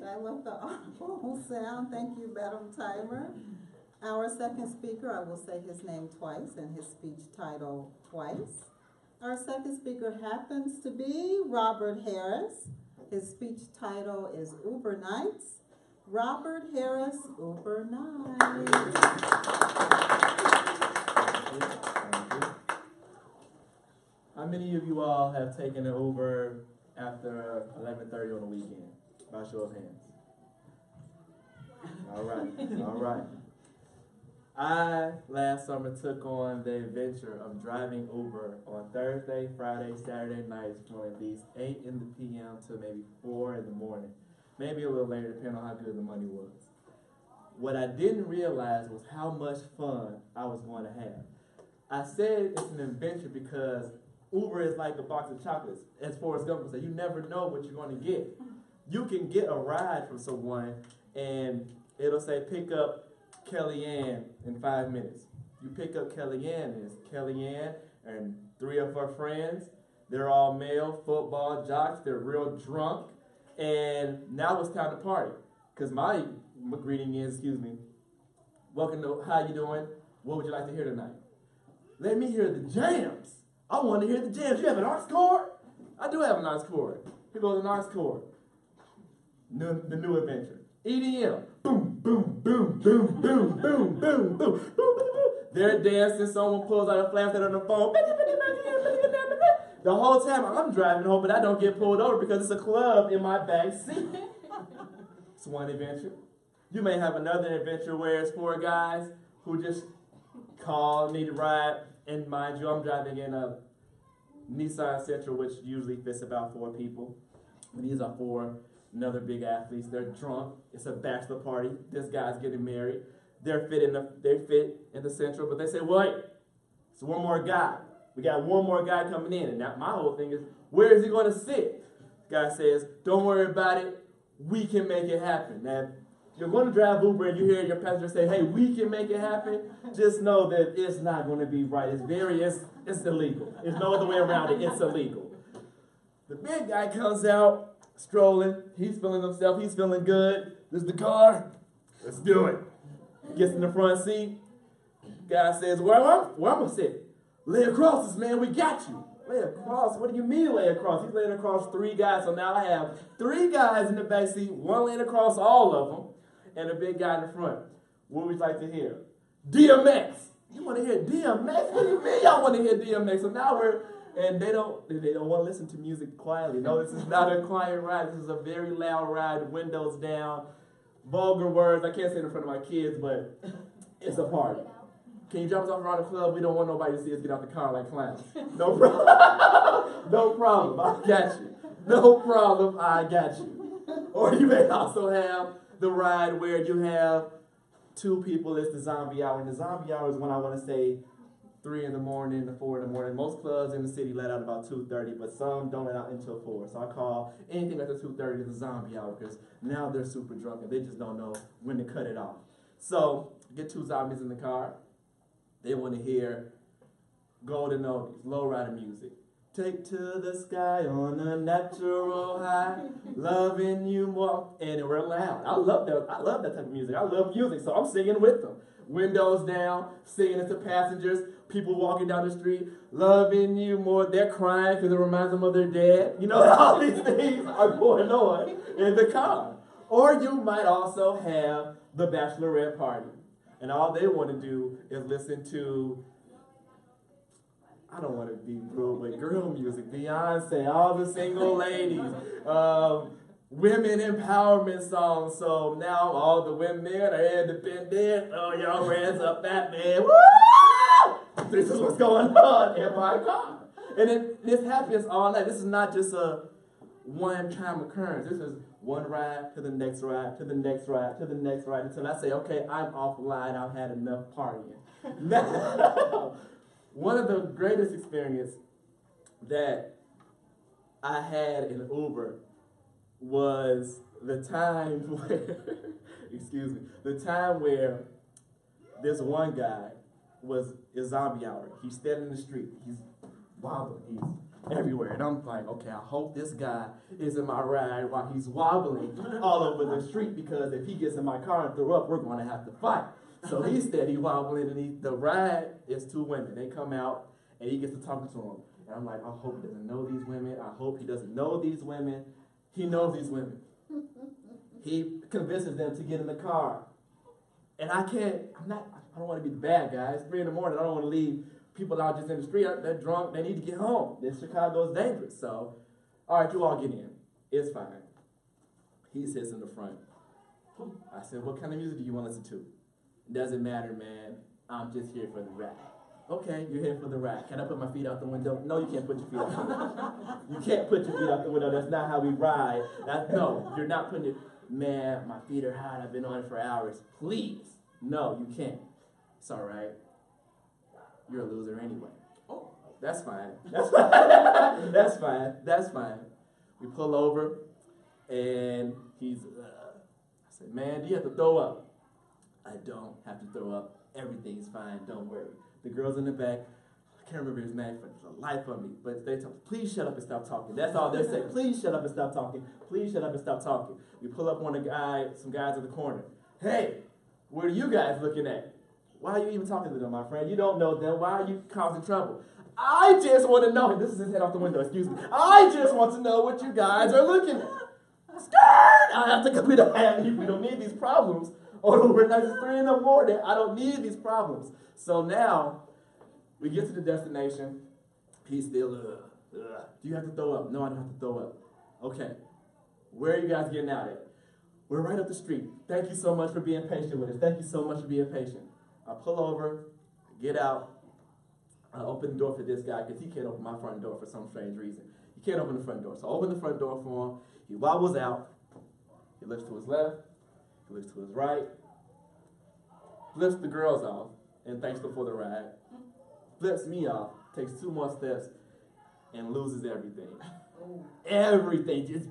I love the audible sound. Thank you, Madam Timer. Our second speaker, I will say his name twice and his speech title twice. Our second speaker happens to be Robert Harris. His speech title is Uber Nights. Robert Harris, Uber Nights. How many of you all have taken an Uber after 11:30 on the weekend? By show of hands. All right, all right. I, last summer, took on the adventure of driving Uber on Thursday, Friday, Saturday nights from at least 8 in the p.m. to maybe 4 in the morning. Maybe a little later, depending on how good the money was. What I didn't realize was how much fun I was going to have. I said it's an adventure because Uber is like a box of chocolates. As Forrest Gump would say, you never know what you're going to get. You can get a ride from someone and it'll say pick up Kellyanne in 5 minutes. You pick up Kellyanne, and it's Kellyanne and 3 of her friends. They're all male football jocks. They're real drunk. And now it's time to party. Because my greeting is, excuse me, welcome to, how you doing? What would you like to hear tonight? Let me hear the jams. I want to hear the jams. You have an aux cord? I do have an aux cord. Here goes an aux cord. The new adventure. EDM. Boom, boom, boom, boom, boom, boom, boom, boom, boom, boom. They're dancing. Someone pulls out a flashlight on the phone. The whole time I'm driving home, but I don't get pulled over because it's a club in my back seat. It's one adventure. You may have another adventure where it's 4 guys who just call, need a ride, and mind you, I'm driving in a Nissan Sentra, which usually fits about 4 people. But these are 4 another big athletes. They're drunk. It's a bachelor party. This guy's getting married. They fit in the Central, but they say, wait, it's one more guy. We got one more guy coming in. And now my whole thing is, where is he going to sit? The guy says, don't worry about it. We can make it happen. Now, if you're going to drive Uber and you hear your passenger say, hey, we can make it happen, just know that it's not going to be right. It's illegal. There's no other way around it. It's illegal. The big guy comes out, strolling. He's feeling himself. He's feeling good. This is the car. Let's do it. Gets in the front seat. Guy says, where am I gonna sit? Lay across this, man. We got you. Lay across? What do you mean lay across? He's laying across 3 guys. So now I have 3 guys in the back seat, one laying across all of them, and a big guy in the front. What would you like to hear? DMX. You want to hear DMX? What do you mean y'all want to hear DMX? So now and they don't want to listen to music quietly. No, this is not a quiet ride. This is a very loud ride, windows down, vulgar words. I can't say it in front of my kids, but it's a party. Can you drop us off around the club? We don't want nobody to see us get out the car like clowns. No problem. No problem. I got you. No problem. I got you. Or you may also have the ride where you have 2 people. It's the zombie hour. And the zombie hour is when I want to say 3 in the morning to 4 in the morning. Most clubs in the city let out about 2:30, but some don't let out until 4. So I call anything after 2:30 the zombie hour because now they're super drunk and they just don't know when to cut it off. So get 2 zombies in the car. They want to hear golden oldies, lowrider music. Take to the sky on a natural high, loving you more. And we're loud. I love that type of music. I love music, so I'm singing with them. Windows down, singing it to passengers, people walking down the street, loving you more. They're crying because it reminds them of their dad. You know, all these things are going on in the car. Or you might also have the bachelorette party. And all they want to do is listen to, I don't want to be rude, but girl music, Beyonce, all the single ladies, women empowerment songs. So now all the women are independent. Oh, y'all hands up, that man. Woo! This is what's going on in my car. And this happens all night. This is not just a one-time occurrence. This is one ride to the next ride, to the next ride, to the next ride, until I say, okay, I'm offline, I've had enough partying. Now, one of the greatest experiences that I had in Uber was the time where, excuse me, the time where this one guy was a zombie hour. He's standing in the street, he's wobbling, he's everywhere. And I'm like, okay, I hope this guy is in my ride while he's wobbling all over the street, because if he gets in my car and throw up, we're going to have to fight. So he's steady wobbling, and the ride is 2 women. They come out, and he gets to talking to them. And I'm like, I hope he doesn't know these women. I hope he doesn't know these women. He knows these women. He convinces them to get in the car. And I don't want to be the bad guy. It's 3 in the morning. I don't want to leave people out just in the street. They're drunk. They need to get home. This Chicago is dangerous. So, all right, you all get in. It's fine. He sits in the front. I said, what kind of music do you want to listen to? Doesn't matter, man. I'm just here for the ride. Okay, you're here for the ride. Can I put my feet out the window? No, you can't put your feet out the window. You can't put your feet out the window. That's not how we ride. No, you're not putting your... Man, my feet are hot. I've been on it for hours. Please. No, you can't. It's all right. You're a loser anyway. Oh, that's fine. That's fine. That's fine. That's fine. We pull over, and he's... I said, man, do you have to throw up? I don't have to throw up. Everything's fine. Don't worry. The girls in the back, I can't remember his name for the life of me, but they talk, please shut up and stop talking. That's all they're saying. Please shut up and stop talking. Please shut up and stop talking. We pull up on some guys in the corner. Hey, what are you guys looking at? Why are you even talking to them, my friend? You don't know them. Why are you causing trouble? I just want to know. This is his head off the window. Excuse me. I just want to know what you guys are looking at. Skirt! I have to. We don't need these problems. Overnight, it's 3 in the morning. I don't need these problems. So now, we get to the destination. He's still, do you have to throw up? No, I don't have to throw up. Okay. Where are you guys getting out at? We're right up the street. Thank you so much for being patient with us. Thank you so much for being patient. I pull over, get out. I open the door for this guy because he can't open my front door for some strange reason. He can't open the front door. So I open the front door for him. He wobbles out. He looks to his left. He looks to his right. Flips the girls off and thanks them for the ride. Flips me off, takes 2 more steps, and loses everything. Everything just,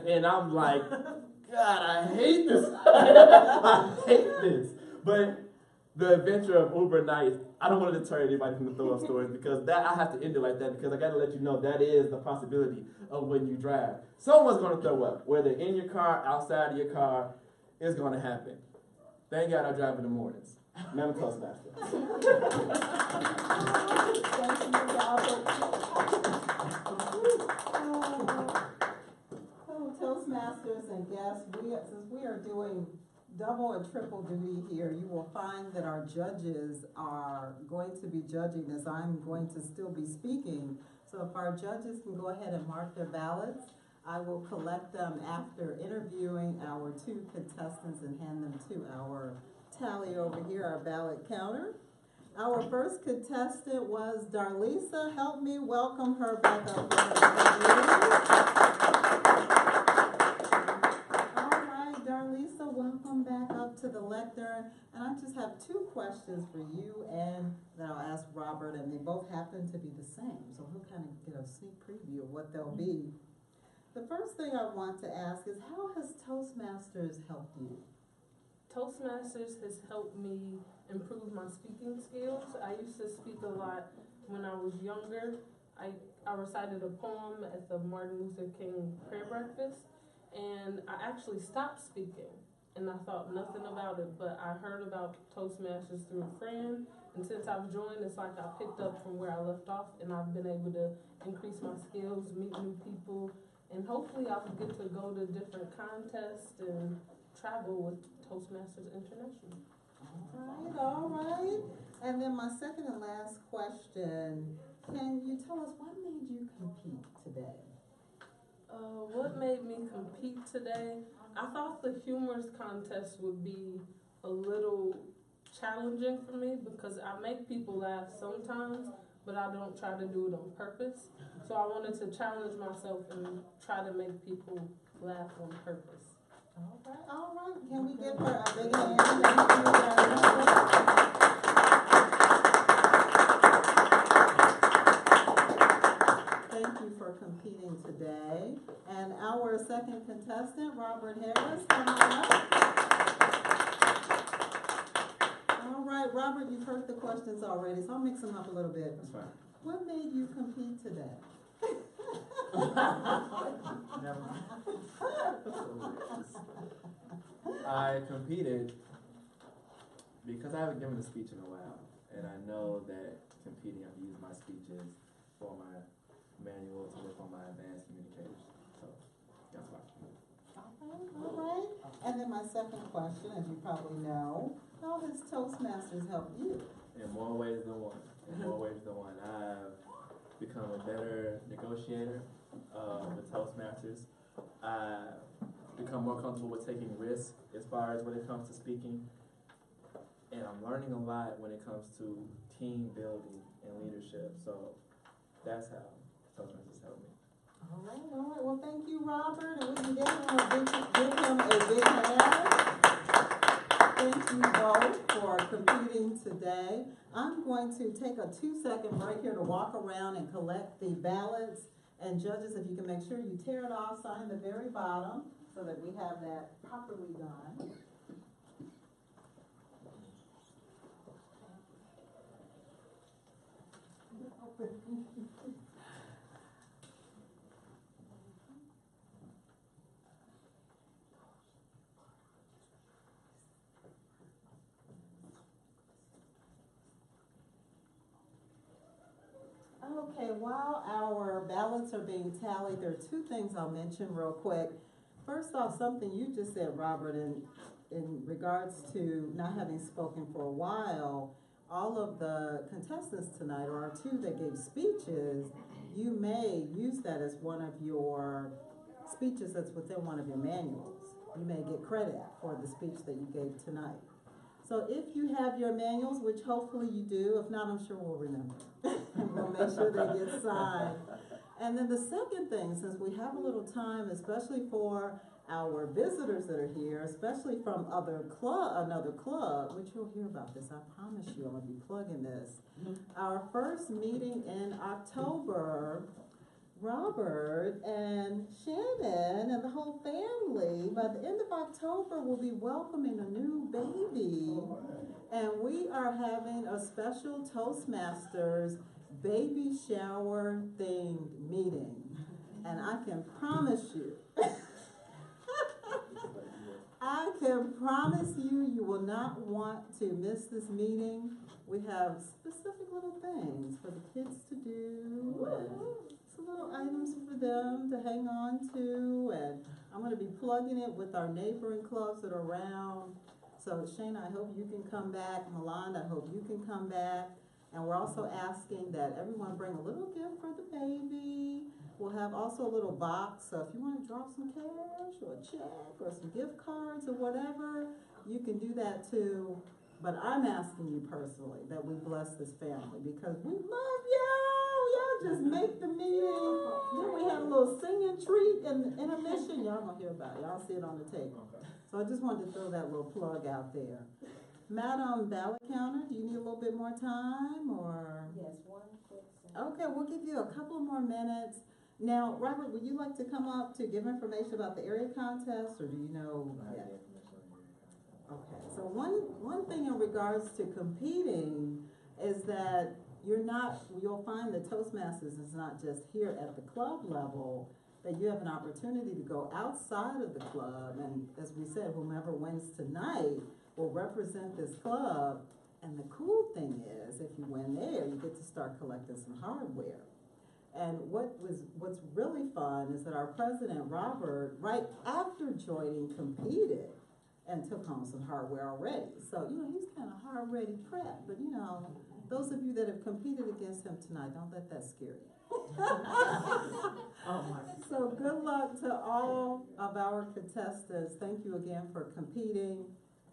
and I'm like, God, I hate this. I hate this. But the adventure of Uber Nights. I don't want to deter anybody from the throw up stories because that I have to end it like that because I got to let you know that is the possibility of when you drive. Someone's going to throw up, whether in your car, outside of your car, it's going to happen. Thank God I drive in the mornings. Never Toastmaster. Toastmasters and guests, since we are doing double and triple duty here, you will find that our judges are going to be judging as I'm going to still be speaking. So if our judges can go ahead and mark their ballots, I will collect them after interviewing our two contestants and hand them to our tally over here, our ballot counter. Our first contestant was Darlisa. Help me welcome her back up. All right, Darlisa, welcome back up to the lectern. And I just have two questions for you, and then I'll ask Robert, and they both happen to be the same. So he'll kind of get a sneak preview of what they'll be. The first thing I want to ask is, how has Toastmasters helped you? Toastmasters has helped me improve my speaking skills. I used to speak a lot when I was younger. I recited a poem at the Martin Luther King prayer breakfast, and I actually stopped speaking, and I thought nothing about it, but I heard about Toastmasters through a friend, and since I've joined, it's like I picked up from where I left off, and I've been able to increase my skills, meet new people, and hopefully I'll get to go to different contests and travel with Toastmasters International. All right. And then my second and last question, can you tell us what made you compete today? What made me compete today? I thought the humorous contest would be a little challenging for me because I make people laugh sometimes, but I don't try to do it on purpose. So I wanted to challenge myself and try to make people laugh on purpose. All right. Can we give her a big hand? Thank you, Thank you for competing today. And our second contestant, Robert Harris, come on up. All right, Robert, you've heard the questions already, so I'll mix them up a little bit. That's fine. What made you compete today? Never mind. I competed because I haven't given a speech in a while, and I know that competing, I have to use my speeches for my manual to work on my advanced communicators. So that's why. All right. And then my second question, as you probably know, how has Toastmasters helped you? In more ways than one. In more ways than one. I've become a better negotiator with Toastmasters. I've become more comfortable with taking risks as far as when it comes to speaking. And I'm learning a lot when it comes to team building and leadership. So that's how Toastmasters helped me. All right. Well, thank you, Robert. And we can give him a big hand. Thank you both for competing today. I'm going to take a 2-second break here to walk around and collect the ballots. And judges, if you can make sure you tear it off, sign the very bottom so that we have that properly done. Okay, while our ballots are being tallied, there are two things I'll mention real quick. First off, something you just said, Robert, in regards to not having spoken for a while, all of the contestants tonight, or our two that gave speeches, you may use that as one of your speeches that's within one of your manuals. You may get credit for the speech that you gave tonight. So if you have your manuals, which hopefully you do, if not, I'm sure we'll remember. We'll make sure they get signed. And then the second thing, since we have a little time, especially for our visitors that are here, especially from another club, which you'll hear about this, I promise you, I'm gonna be plugging this. Our first meeting in October, Robert and Shannon and the whole family, by the end of October, will be welcoming a new baby. And we are having a special Toastmasters baby shower themed meeting. And I can promise you, you will not want to miss this meeting. We have specific little things for the kids to do, and some little items for them to hang on to, and I'm going to be plugging it with our neighboring clubs that are around. So Shayna, I hope you can come back. Milan, I hope you can come back. And we're also asking that everyone bring a little gift for the baby. We'll have also a little box, so if you want to drop some cash or a check or some gift cards or whatever, you can do that too. But I'm asking you personally that we bless this family because we love y'all. Y'all just make the meeting. Then we had a little singing treat and intermission. Y'all gonna hear about it. Y'all see it on the tape. So I just wanted to throw that little plug out there. Madam Ballot Counter, do you need a little bit more time or? Yes, one quick second. Okay, we'll give you a couple more minutes. Now, Robert, would you like to come up to give information about the area contest, or do you know? Yeah. Okay, so one thing in regards to competing is that you'll find that Toastmasters is not just here at the club level, that you have an opportunity to go outside of the club, and as we said, whomever wins tonight will represent this club, and the cool thing is, if you win there, you get to start collecting some hardware. And what's really fun is that our president, Robert, right after joining, competed and took home some hardware already. So, he's kind of hard-ready prep, but those of you that have competed against him tonight, don't let that scare you. So good luck to all of our contestants. Thank you again for competing.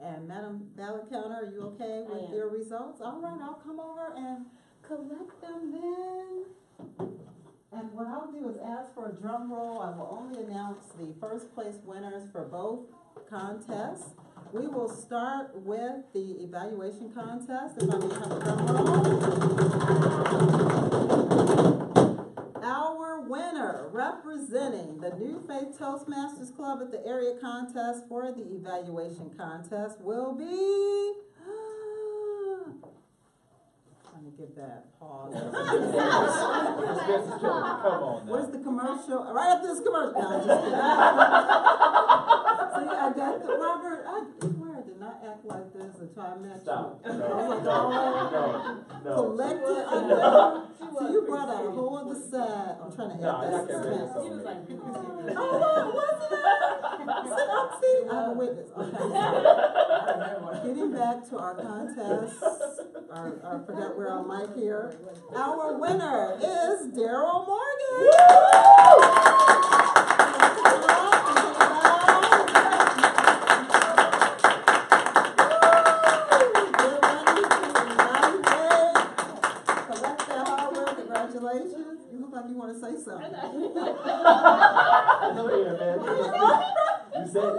And Madam Ballot Counter, are you okay with your results? All right, I'll come over and collect them then. And what I'll do is ask for a drum roll. I will only announce the first place winners for both contests. We will start with the evaluation contest. If I may have a drum roll. Our winner representing the New Faith Toastmasters Club at the area contest for the evaluation contest will be... Trying to get that pause. Come on now. Where's the commercial? Right after this commercial. No, I'm just kidding. See, I got the Robert. I swear I did not act like this until I met Stop. you. No. I was like, No. collected. I know. So you brought out a whole other side. I'm trying to No, add that I can't believe suspense. so. He was like, Oh, no, wasn't it? See, I have a witness. Okay. Getting back to our contest, I forgot we're on mic here. Our winner is Daryl Morgan. Collect that hardware. Congratulations. You look like you want to say something. No, yeah, man. You said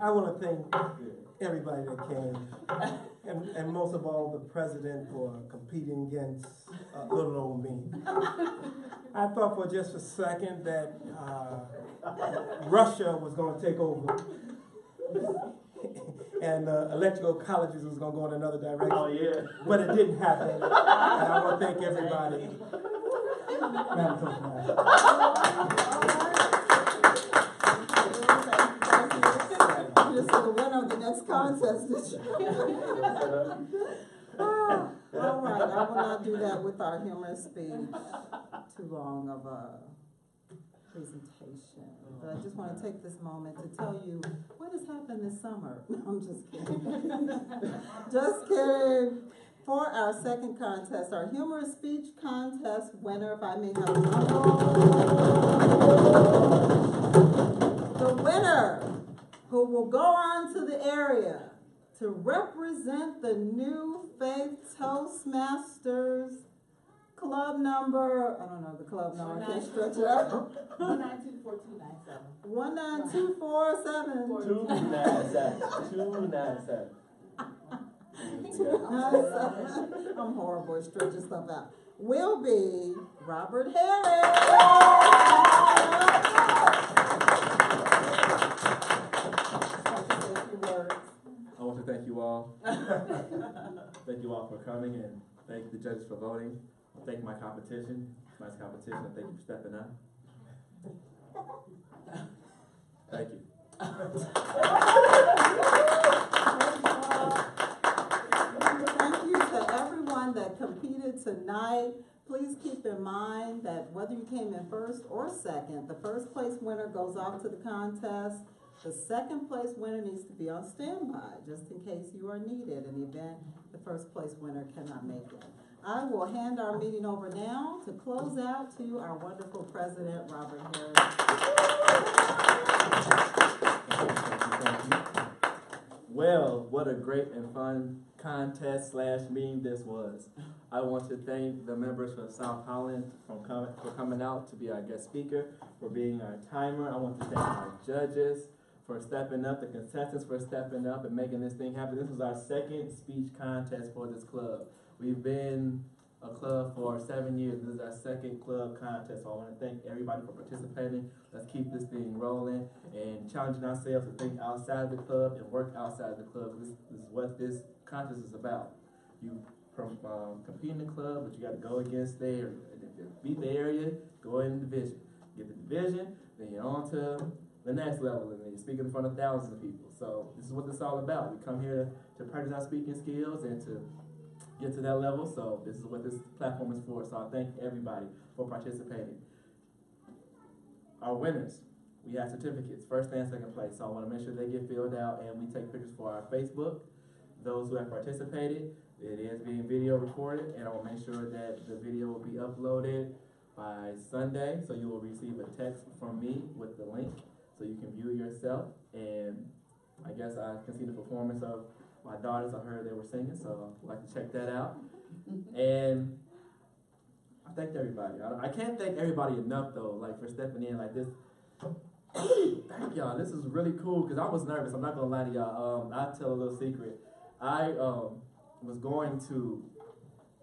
I want to thank everybody that came, and most of all the president for competing against little old me. I thought for just a second that Russia was going to take over, and electrical colleges was going to go in another direction. Oh, yeah. But it didn't happen. And I want to thank everybody. Madam Toastmaster. You just said the winner of the next contest, did you? All right, I will not do that with our humorous speech. Too long of a presentation. But I just want to take this moment to tell you what has happened this summer. No, I'm just kidding. Just kidding. For our second contest, our humorous speech contest winner, if I may have a the winner who will go on to the area to represent the New Faith Toastmasters club number, I don't know the club number, I can't stretch it out. 1924297. 19247. 297. I'm horrible at stretching stuff out. Will be Robert Harris. I want to thank you all. Thank you all for coming, and thank the judges for voting. Thank my competition. Nice competition. And thank you for stepping up. Thank you. Thank you to everyone that competed tonight. Please keep in mind that whether you came in first or second, the first place winner goes off to the contest. The second place winner needs to be on standby, just in case you are needed in the event the first place winner cannot make it. I will hand our meeting over now to close out to our wonderful president, Robert Harris. Well, what a great and fun contest / meeting this was. I want to thank the members of South Holland for coming out to be our guest speaker, for being our timer. I want to thank our judges for stepping up, the contestants for stepping up and making this thing happen. This was our second speech contest for this club. We've been a club for 7 years. This is our second club contest. So I want to thank everybody for participating. Let's keep this thing rolling and challenging ourselves to think outside the club and work outside the club. This is what this contest is about. You compete in the club, but you got to go against the area. And if you beat the area, go in the division. Get the division, then you're on to the next level, and you speak in front of thousands of people. So this is what this is all about. We come here to practice our speaking skills and to get to that level. So this is what this platform is for. So I thank everybody for participating. Our winners, we have certificates, first and second place. So I want to make sure they get filled out, and we take pictures for our Facebook. Those who have participated, it is being video recorded, and I will make sure that the video will be uploaded by Sunday. So you will receive a text from me with the link, so you can view it yourself. And I guess I can see the performance of my daughters. I heard they were singing, so I'd like to check that out. And I thanked everybody. I can't thank everybody enough though, like for stepping in like this. Thank y'all. This is really cool because I was nervous. I'm not gonna lie to y'all. I'll tell a little secret. I was going to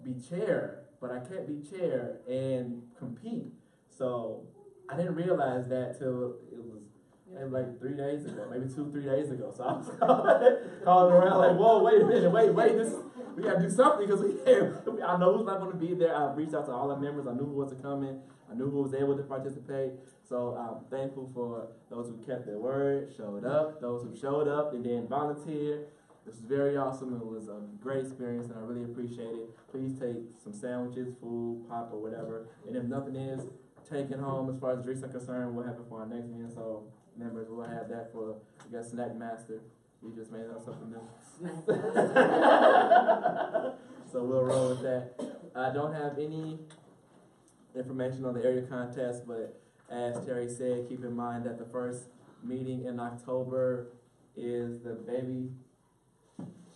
be chair, but I can't be chair and compete. So I didn't realize that till it was maybe like 3 days ago, maybe 2-3 days ago. So I was calling around like, whoa, wait a minute, wait, we gotta do something because I know who's not gonna be there. I reached out to all the members. I knew who was coming. I knew who was able to participate. So I'm thankful for those who kept their word, showed up, those who showed up and then volunteered. This was very awesome. It was a great experience, and I really appreciate it. Please take some sandwiches, food, pop, or whatever. And if nothing is taken home as far as drinks are concerned, we'll have it for our next meeting. So members, we'll have that for, I guess, Snack Master. We just made up something new. So we'll roll with that. I don't have any information on the area contest, but as Terry said, keep in mind that the first meeting in October is the baby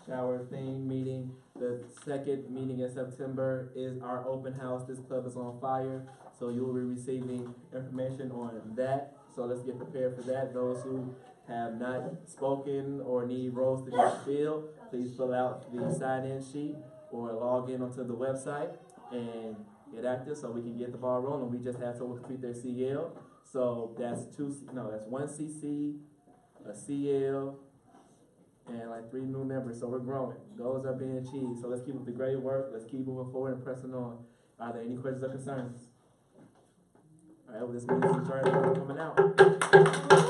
shower theme meeting. The second meeting in September is our open house. This club is on fire, so you will be receiving information on that. So let's get prepared for that. Those who have not spoken or need roles to be filled, please fill out the sign-in sheet or log in onto the website and get active so we can get the ball rolling. We just had someone complete their CL, so that's one CC, a CL, and like 3 new members. So we're growing. Goals are being achieved. So let's keep up the great work. Let's keep moving forward and pressing on. Are there any questions or concerns? All right, well, this meeting is adjourned. Coming out.